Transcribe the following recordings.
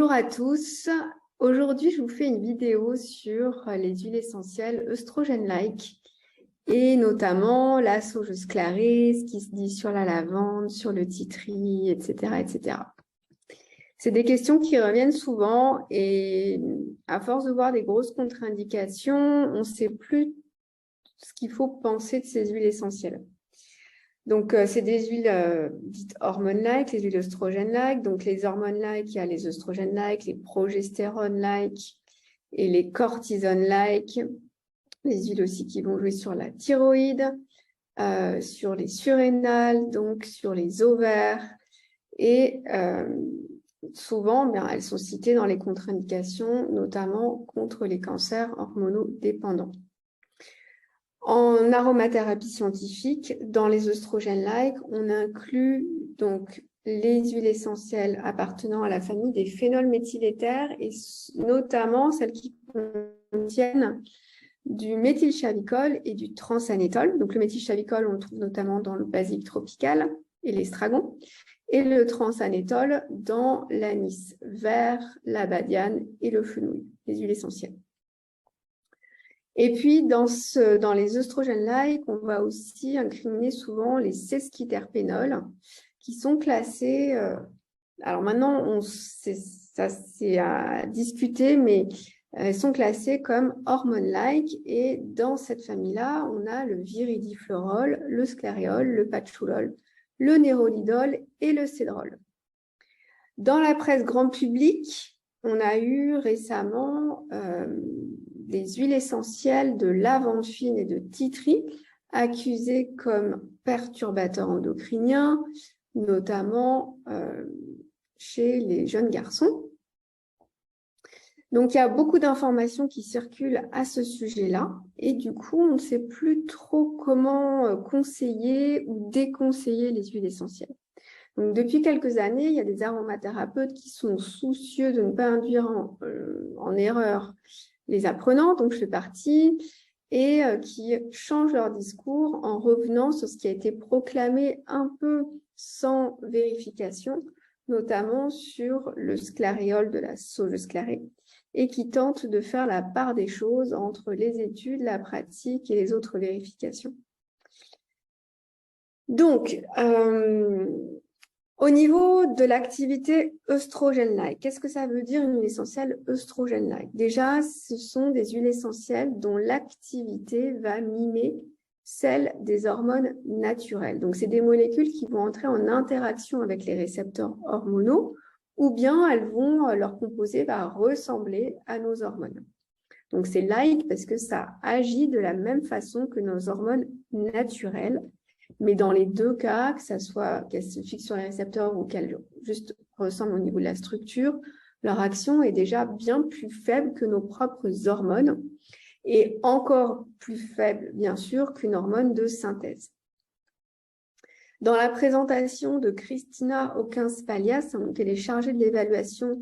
Bonjour à tous. Aujourd'hui, je vous fais une vidéo sur les huiles essentielles œstrogènes-like et notamment la saugeuse clarée, ce qui se dit sur la lavande, sur le titri, etc., etc. C'est des questions qui reviennent souvent et à force de voir des grosses contre-indications, on ne sait plus ce qu'il faut penser de ces huiles essentielles. Donc, c'est des huiles dites hormones-like, les huiles œstrogènes-like. Donc, les hormones-like, il y a les œstrogènes-like, les progestérones-like et les cortisone-like. Les huiles aussi qui vont jouer sur la thyroïde, sur les surrénales, donc sur les ovaires. Et souvent, elles sont citées dans les contre-indications, notamment contre les cancers hormonodépendants. En aromathérapie scientifique, dans les œstrogènes-like, on inclut donc les huiles essentielles appartenant à la famille des phénols méthyléthers et notamment celles qui contiennent du méthylchavicol et du transanétol. Donc le méthylchavicol, on le trouve notamment dans le basilic tropical et l'estragon, et le transanétol dans l'anis vert, la badiane et le fenouil, les huiles essentielles. Et puis, dans les œstrogènes-like, on va aussi incriminer souvent les sesquiterpénols qui sont classés, alors maintenant, ça c'est à discuter, mais elles sont classées comme hormones-like. Et dans cette famille-là, on a le viridiflorol, le sclaréol, le patchoulol, le nérolidol et le cédrol. Dans la presse grand public, on a eu récemment des huiles essentielles de lavande fine et de titri accusées comme perturbateurs endocriniens, notamment chez les jeunes garçons. Donc, il y a beaucoup d'informations qui circulent à ce sujet-là et du coup, on ne sait plus trop comment conseiller ou déconseiller les huiles essentielles. Donc, depuis quelques années, il y a des aromathérapeutes qui sont soucieux de ne pas induire en erreur les apprenants, donc je fais partie, et qui changent leur discours en revenant sur ce qui a été proclamé un peu sans vérification, notamment sur le sclaréol de la saugeuse clarée, et qui tentent de faire la part des choses entre les études, la pratique et les autres vérifications. Donc, au niveau de l'activité œstrogène-like, qu'est-ce que ça veut dire une huile essentielle œstrogène-like? Déjà, ce sont des huiles essentielles dont l'activité va mimer celle des hormones naturelles. Donc, c'est des molécules qui vont entrer en interaction avec les récepteurs hormonaux ou bien leur composé va ressembler à nos hormones. Donc, c'est like parce que ça agit de la même façon que nos hormones naturelles. Mais dans les deux cas, que ça soit qu'elles se fixent sur les récepteurs ou qu'elles juste ressemblent au niveau de la structure, leur action est déjà bien plus faible que nos propres hormones et encore plus faible, bien sûr, qu'une hormone de synthèse. Dans la présentation de Christina Hawkins-Palias, elle est chargée de l'évaluation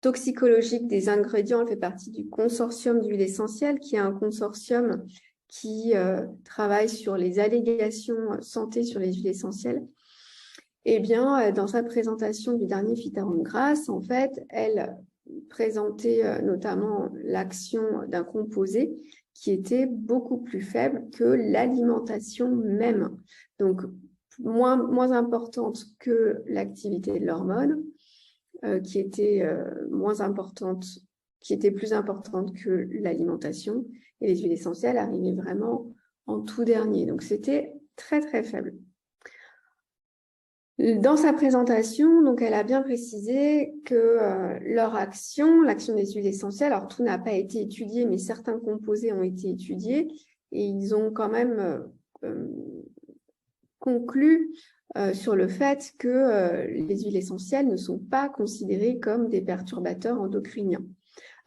toxicologique des ingrédients. Elle fait partie du consortium d'huiles essentielles, qui est un consortium qui travaille sur les allégations santé sur les huiles essentielles. Eh bien, dans sa présentation du dernier Phytarum Grasse, en fait, elle présentait notamment l'action d'un composé qui était beaucoup plus faible que l'alimentation même. Donc, moins importante que l'activité de l'hormone, qui était plus importante que l'alimentation, et les huiles essentielles arrivaient vraiment en tout dernier. Donc, c'était très, très faible. Dans sa présentation, donc, elle a bien précisé que leur action, l'action des huiles essentielles, alors tout n'a pas été étudié, mais certains composés ont été étudiés et ils ont quand même conclu sur le fait que les huiles essentielles ne sont pas considérées comme des perturbateurs endocriniens.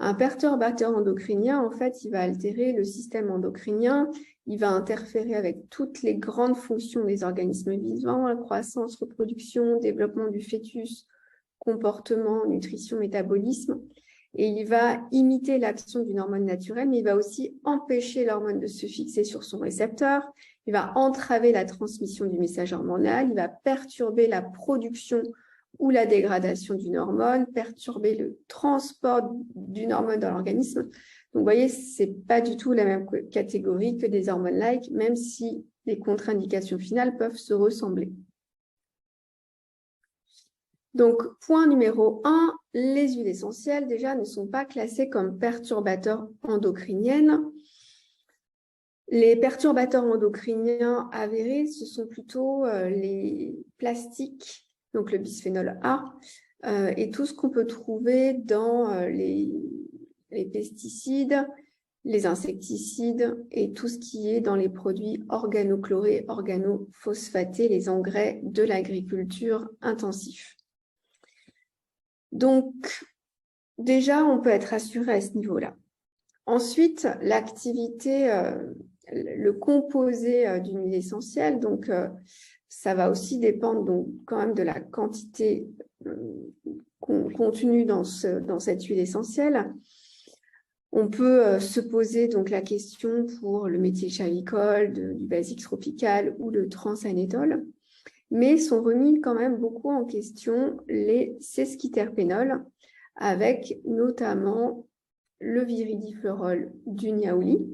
Un perturbateur endocrinien, en fait, il va altérer le système endocrinien, il va interférer avec toutes les grandes fonctions des organismes vivants, la croissance, reproduction, développement du fœtus, comportement, nutrition, métabolisme. Et il va imiter l'action d'une hormone naturelle, mais il va aussi empêcher l'hormone de se fixer sur son récepteur, il va entraver la transmission du message hormonal, il va perturber la production ou la dégradation d'une hormone, perturber le transport d'une hormone dans l'organisme. Donc, vous voyez, ce n'est pas du tout la même catégorie que des hormones-like, même si les contre-indications finales peuvent se ressembler. Donc, point numéro 1, les huiles essentielles, déjà, ne sont pas classées comme perturbateurs endocriniennes. Les perturbateurs endocriniens avérés, ce sont plutôt les plastiques, donc le bisphénol A, et tout ce qu'on peut trouver dans les pesticides, les insecticides et tout ce qui est dans les produits organochlorés, organophosphatés, les engrais de l'agriculture intensif. Donc, déjà, on peut être rassuré à ce niveau-là. Ensuite, l'activité, le composé d'une huile essentielle, donc ça va aussi dépendre donc, quand même de la quantité contenue dans cette huile essentielle. On peut se poser donc la question pour le méthylchalicol, du basique tropical ou le transanétol, mais sont remis quand même beaucoup en question les sesquiterpénols, avec notamment le viridiflorol du niaouli,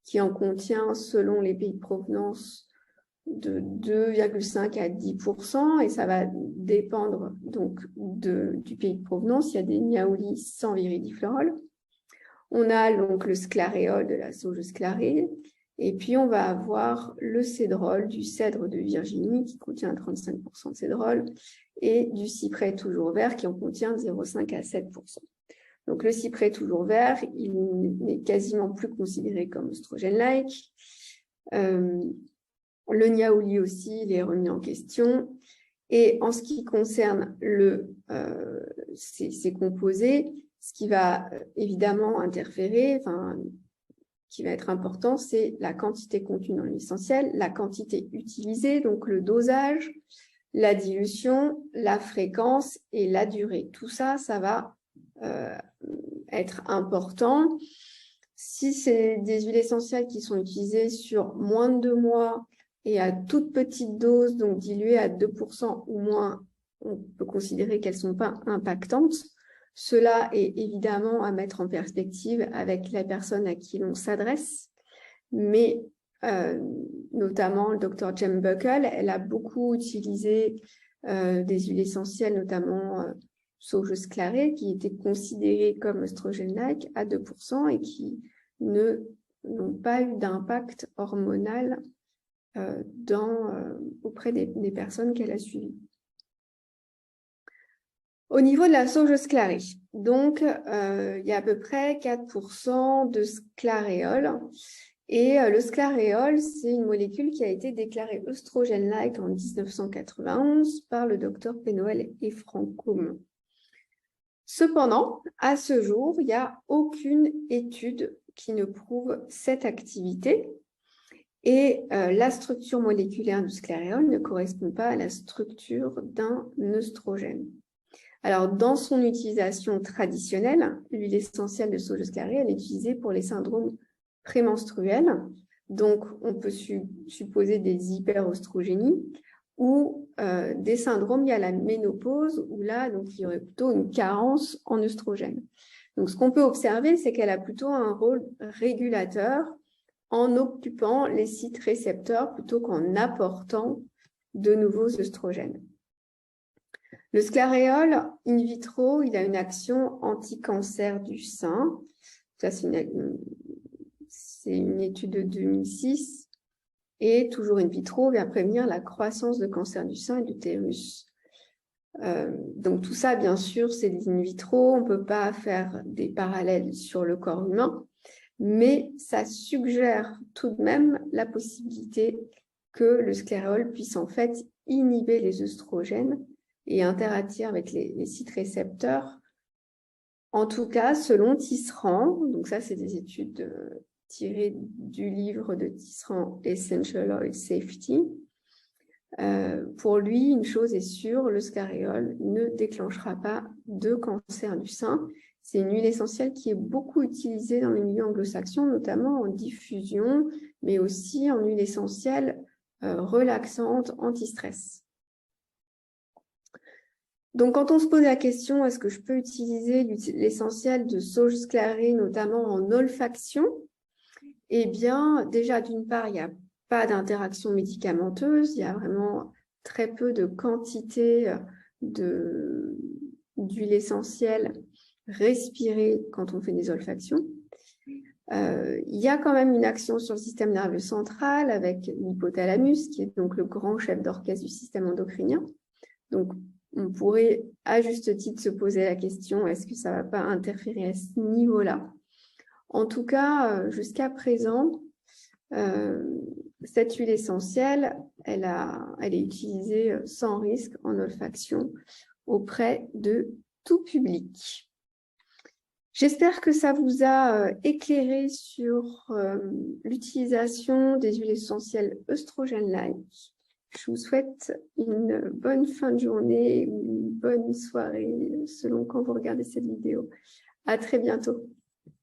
qui en contient, selon les pays de provenance, de 2,5 à 10%, et ça va dépendre donc du pays de provenance. Il y a des niaoulis sans viridiflorol. On a donc le sclaréol de la sauge sclarée, et puis on va avoir le cédrol du cèdre de Virginie qui contient 35% de cédrol, et du cyprès toujours vert qui en contient 0,5 à 7%. Donc le cyprès toujours vert, il n'est quasiment plus considéré comme oestrogène-like. Le niaouli aussi, il est remis en question. Et en ce qui concerne ces composés, ce qui va évidemment interférer, qui va être important, c'est la quantité contenue dans l'essentiel, la quantité utilisée, donc le dosage, la dilution, la fréquence et la durée. Tout ça, ça va être important. Si c'est des huiles essentielles qui sont utilisées sur moins de 2 mois et à toute petite dose, donc diluées à 2% ou moins, on peut considérer qu'elles ne sont pas impactantes. Cela est évidemment à mettre en perspective avec la personne à qui l'on s'adresse, mais notamment le Dr Jem Buckle, elle a beaucoup utilisé des huiles essentielles, notamment sauge sclarée, qui étaient considérées comme oestrogène-like à 2% et qui n'ont pas eu d'impact hormonal auprès des personnes qu'elle a suivies. Au niveau de la sauge sclarée, donc il y a à peu près 4% de sclaréol. Et le sclaréol, c'est une molécule qui a été déclarée oestrogène-like en 1991 par le docteur Pennoel et Francombe. Cependant, à ce jour, il n'y a aucune étude qui ne prouve cette activité. Et la structure moléculaire du sclaréol ne correspond pas à la structure d'un œstrogène. Alors, dans son utilisation traditionnelle, l'huile essentielle de sauge sclarée, elle est utilisée pour les syndromes prémenstruels. Donc, on peut supposer des hyperoestrogénies ou des syndromes liés à la ménopause, où là, donc, il y aurait plutôt une carence en œstrogène. Donc, ce qu'on peut observer, c'est qu'elle a plutôt un rôle régulateur en occupant les sites récepteurs plutôt qu'en apportant de nouveaux œstrogènes. Le sclaréol, in vitro, il a une action anti-cancer du sein. Ça, c'est une étude de 2006. Et toujours in vitro, vient prévenir la croissance de cancer du sein et de l'utérus. Donc tout ça, bien sûr, c'est des in vitro. On ne peut pas faire des parallèles sur le corps humain. Mais ça suggère tout de même la possibilité que le sclaréol puisse en fait inhiber les œstrogènes et interagir avec les sites récepteurs. En tout cas, selon Tisserand, donc ça c'est des études tirées du livre de Tisserand Essential Oil Safety, pour lui, une chose est sûre, le sclaréol ne déclenchera pas de cancer du sein. C'est une huile essentielle qui est beaucoup utilisée dans les milieux anglo-saxons, notamment en diffusion, mais aussi en huile essentielle relaxante, anti-stress. Donc, quand on se pose la question, est-ce que je peux utiliser l'essentiel de sauge sclarée, notamment en olfaction? Eh bien, déjà, d'une part, il n'y a pas d'interaction médicamenteuse, il y a vraiment très peu de quantité d'huile essentielle respirée quand on fait des olfactions. Il y a quand même une action sur le système nerveux central avec l'hypothalamus, qui est donc le grand chef d'orchestre du système endocrinien. Donc, on pourrait à juste titre se poser la question, est-ce que ça ne va pas interférer à ce niveau-là? En tout cas, jusqu'à présent, cette huile essentielle, elle est utilisée sans risque en olfaction auprès de tout public. J'espère que ça vous a éclairé sur l'utilisation des huiles essentielles œstrogènes-like. Je vous souhaite une bonne fin de journée ou une bonne soirée selon quand vous regardez cette vidéo. À très bientôt.